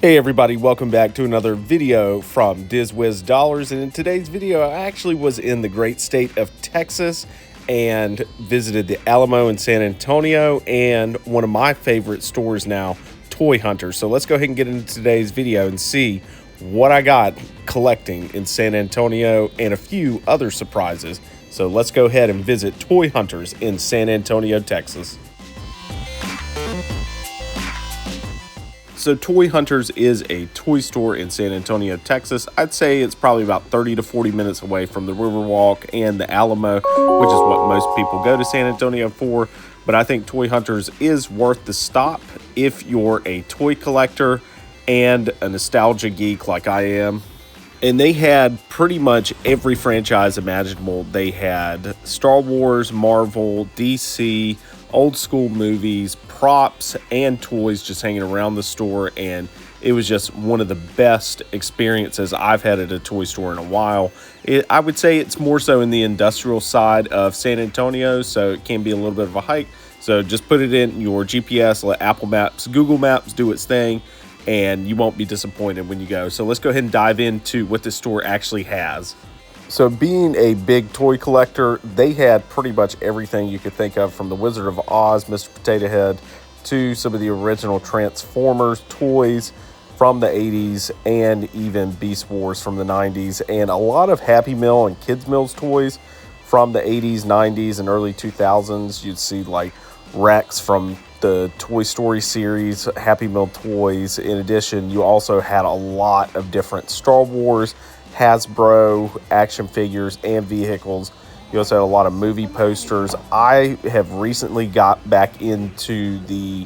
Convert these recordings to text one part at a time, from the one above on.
Hey everybody, welcome back to another video from DizWiz Dollars. And in today's video, I actually was in the great state of Texas and visited the Alamo in San Antonio and one of my favorite stores now, Toy Hunters. So let's go ahead and get into today's video and see what I got collecting in San Antonio and a few other surprises. So let's go ahead and visit Toy Hunters in San Antonio, Texas. So Toy Hunters is a toy store in San Antonio, Texas. I'd say it's probably about 30 to 40 minutes away from the Riverwalk and the Alamo, which is what most people go to San Antonio for. But I think Toy Hunters is worth the stop if you're a toy collector and a nostalgia geek like I am. And they had pretty much every franchise imaginable. They had Star Wars, Marvel, DC, old school movies, props, and toys just hanging around the store. And it was just one of the best experiences I've had at a toy store in a while. I would say it's more so in the industrial side of San Antonio, so it can be a little bit of a hike. So just put it in your GPS, let Apple Maps, Google Maps do its thing, and you won't be disappointed when you go. So let's go ahead and dive into what this store actually has. So being a big toy collector, they had pretty much everything you could think of, from the Wizard of Oz, Mr. Potato Head, to some of the original Transformers toys from the 80s and even Beast Wars from the 90s, and a lot of Happy Meal and Kids Meals toys from the 80s, 90s, and early 2000s. You'd see like Rex from the Toy Story series, Happy Meal toys. In addition, you also had a lot of different Star Wars, Hasbro action figures and vehicles. You also had a lot of movie posters. I have recently got back into the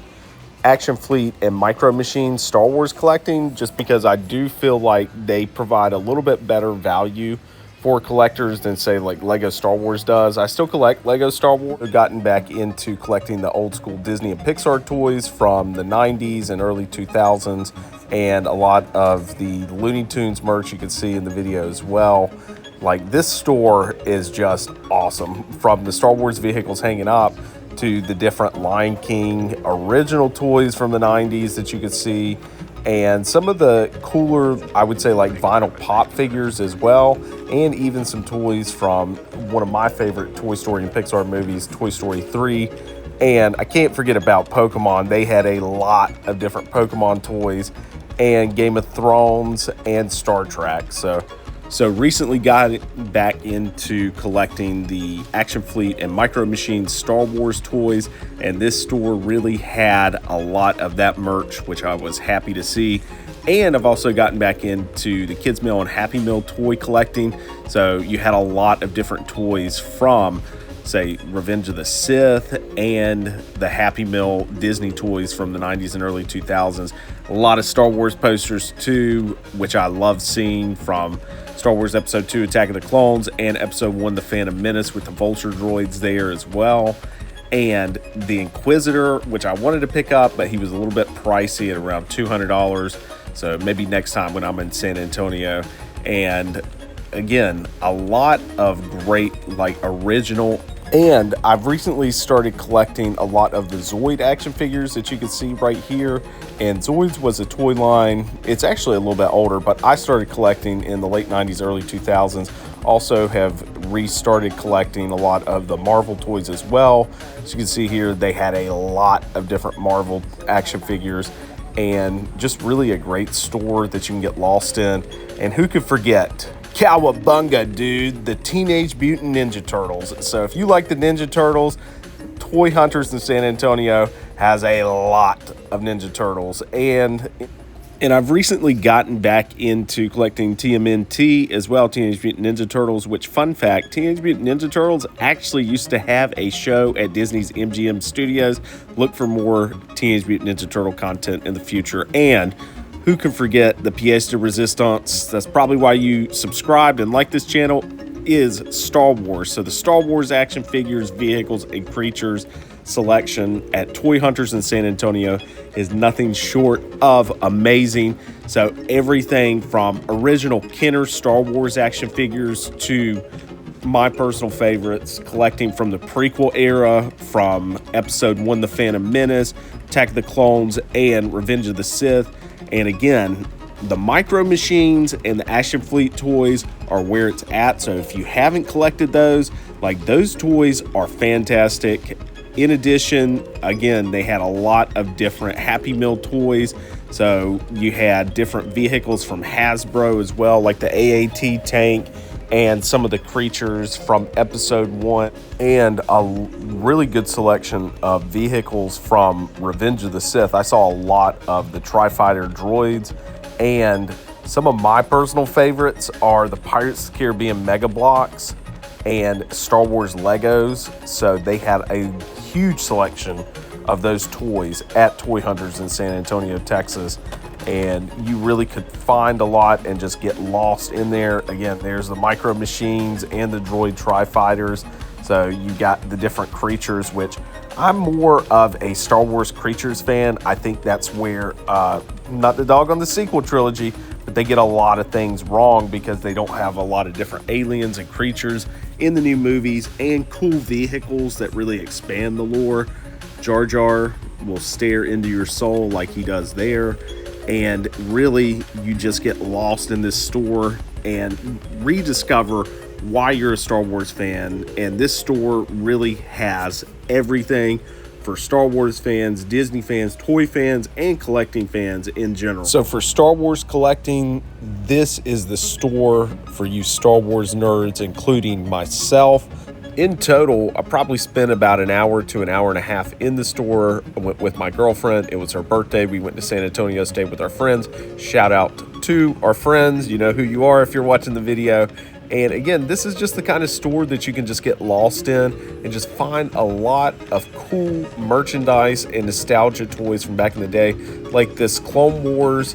Action Fleet and Micro Machines Star Wars collecting, just because I do feel like they provide a little bit better value for collectors than, say, like Lego Star Wars does. I still collect Lego Star Wars. I've gotten back into collecting the old school Disney and Pixar toys from the 90s and early 2000s, and a lot of the Looney Tunes merch you can see in the video as well. Like, this store is just awesome, from the Star Wars vehicles hanging up to the different Lion King original toys from the 90s that you could see, and some of the cooler, I would say, like vinyl pop figures as well, and even some toys from one of my favorite Toy Story and Pixar movies, Toy Story 3. And I can't forget about Pokemon. They had a lot of different Pokemon toys, and Game of Thrones and Star Trek. So recently got back into collecting the Action Fleet and Micro Machines Star Wars toys, and this store really had a lot of that merch, which I was happy to see. And I've also gotten back into the Kids Meal and Happy Meal toy collecting. So you had a lot of different toys from, say, Revenge of the Sith and the Happy Meal Disney toys from the 90s and early 2000s. A lot of Star Wars posters too, which I love seeing, from Star Wars Episode 2, Attack of the Clones, and Episode 1, The Phantom Menace, with the Vulture droids there as well. And the Inquisitor, which I wanted to pick up, but he was a little bit pricey at around $200. So maybe next time when I'm in San Antonio. And again, a lot of great, like, original. And I've recently started collecting a lot of the Zoid action figures that you can see right here. And Zoids was a toy line. It's actually a little bit older, but I started collecting in the late 90s, early 2000s. Also have restarted collecting a lot of the Marvel toys as well. As you can see here, they had a lot of different Marvel action figures, and just really a great store that you can get lost in. And who could forget Cowabunga, dude, the Teenage Mutant Ninja Turtles. So if you like the Ninja Turtles, Toy Hunters in San Antonio has a lot of Ninja Turtles. And I've recently gotten back into collecting TMNT as well, Teenage Mutant Ninja Turtles, which, fun fact, Teenage Mutant Ninja Turtles actually used to have a show at Disney's MGM Studios. Look for more Teenage Mutant Ninja Turtle content in the future. And who can forget the pièce de résistance? That's probably why you subscribed and like this channel, is Star Wars. So the Star Wars action figures, vehicles, and creatures selection at Toy Hunters in San Antonio is nothing short of amazing. So everything from original Kenner Star Wars action figures to my personal favorites, collecting from the prequel era, from Episode 1, The Phantom Menace, Attack of the Clones, and Revenge of the Sith. And again, the Micro Machines and the Action Fleet toys are where it's at. So if you haven't collected those, like, those toys are fantastic. In addition, again, they had a lot of different Happy Meal toys. So you had different vehicles from Hasbro as well, like the AAT tank and some of the creatures from episode 1, and a really good selection of vehicles from Revenge of the Sith. I saw a lot of the Tri-Fighter droids, and some of my personal favorites are the Pirates of the Caribbean Mega Blocks and Star Wars Legos. So they had a huge selection of those toys at Toy Hunters in San Antonio, Texas. And you really could find a lot and just get lost in there. Again, there's the Micro Machines and the Droid Tri-Fighters. So you got the different creatures, which I'm more of a Star Wars creatures fan. I think that's where, not the dog on the sequel trilogy, but they get a lot of things wrong because they don't have a lot of different aliens and creatures in the new movies and cool vehicles that really expand the lore. Jar Jar will stare into your soul like he does there. And really, you just get lost in this store and rediscover why you're a Star Wars fan. And this store really has everything for Star Wars fans, Disney fans, toy fans, and collecting fans in general. So for Star Wars collecting, this is the store for you Star Wars nerds, including myself. In total, I probably spent about an hour to an hour and a half in the store. I went with my girlfriend. It was her birthday. We went to San Antonio, stayed with our friends. Shout out to our friends. You know who you are if you're watching the video. And again, this is just the kind of store that you can just get lost in and just find a lot of cool merchandise and nostalgia toys from back in the day. Like this Clone Wars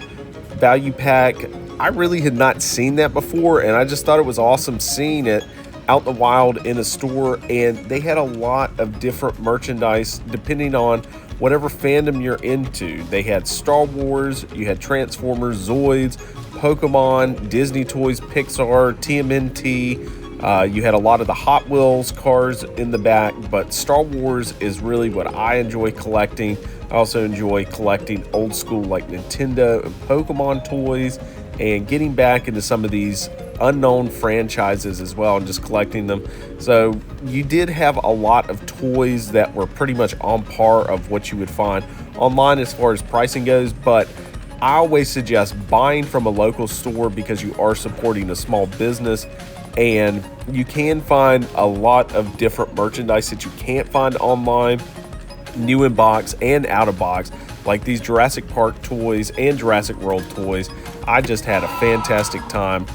value pack. I really had not seen that before, and I just thought it was awesome seeing it out in the wild in a store. And they had a lot of different merchandise depending on whatever fandom you're into. They had Star Wars, you had Transformers, Zoids, Pokemon, Disney toys, Pixar, TMNT. You had a lot of the Hot Wheels cars in the back, but Star Wars is really what I enjoy collecting. I also enjoy collecting old school like Nintendo and Pokemon toys, and getting back into some of these unknown franchises as well and just collecting them. So you did have a lot of toys that were pretty much on par of what you would find online as far as pricing goes, but I always suggest buying from a local store because you are supporting a small business, and you can find a lot of different merchandise that you can't find online, new in box and out of box, like these Jurassic Park toys and Jurassic World toys. I just had a fantastic time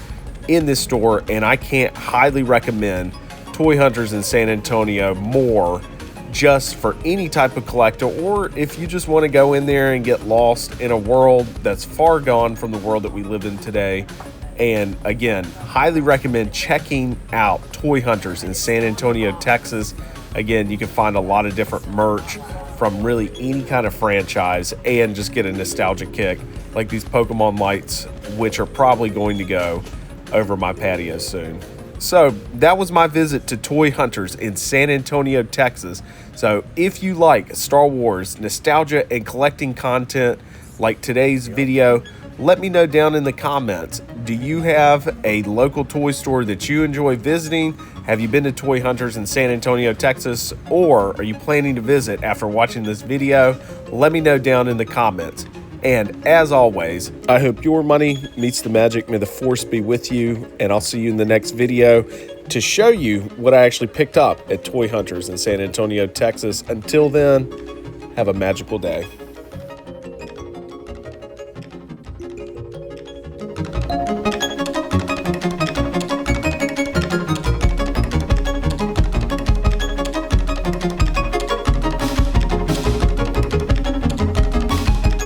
in this store, and I can't highly recommend Toy Hunters in San Antonio more, just for any type of collector, or if you just want to go in there and get lost in a world that's far gone from the world that we live in today. And again, highly recommend checking out Toy Hunters in San Antonio, Texas. Again, you can find a lot of different merch from really any kind of franchise and just get a nostalgic kick, like these Pokemon lights, which are probably going to go over my patio soon. So that was my visit to Toy Hunters in San Antonio, Texas. So if you like Star Wars, nostalgia, and collecting content like today's video, let me know down in the comments. Do you have a local toy store that you enjoy visiting? Have you been to Toy Hunters in San Antonio, Texas? Or are you planning to visit after watching this video? Let me know down in the comments. And as always, I hope your money meets the magic. May the force be with you. And I'll see you in the next video to show you what I actually picked up at Toy Hunters in San Antonio, Texas. Until then, have a magical day.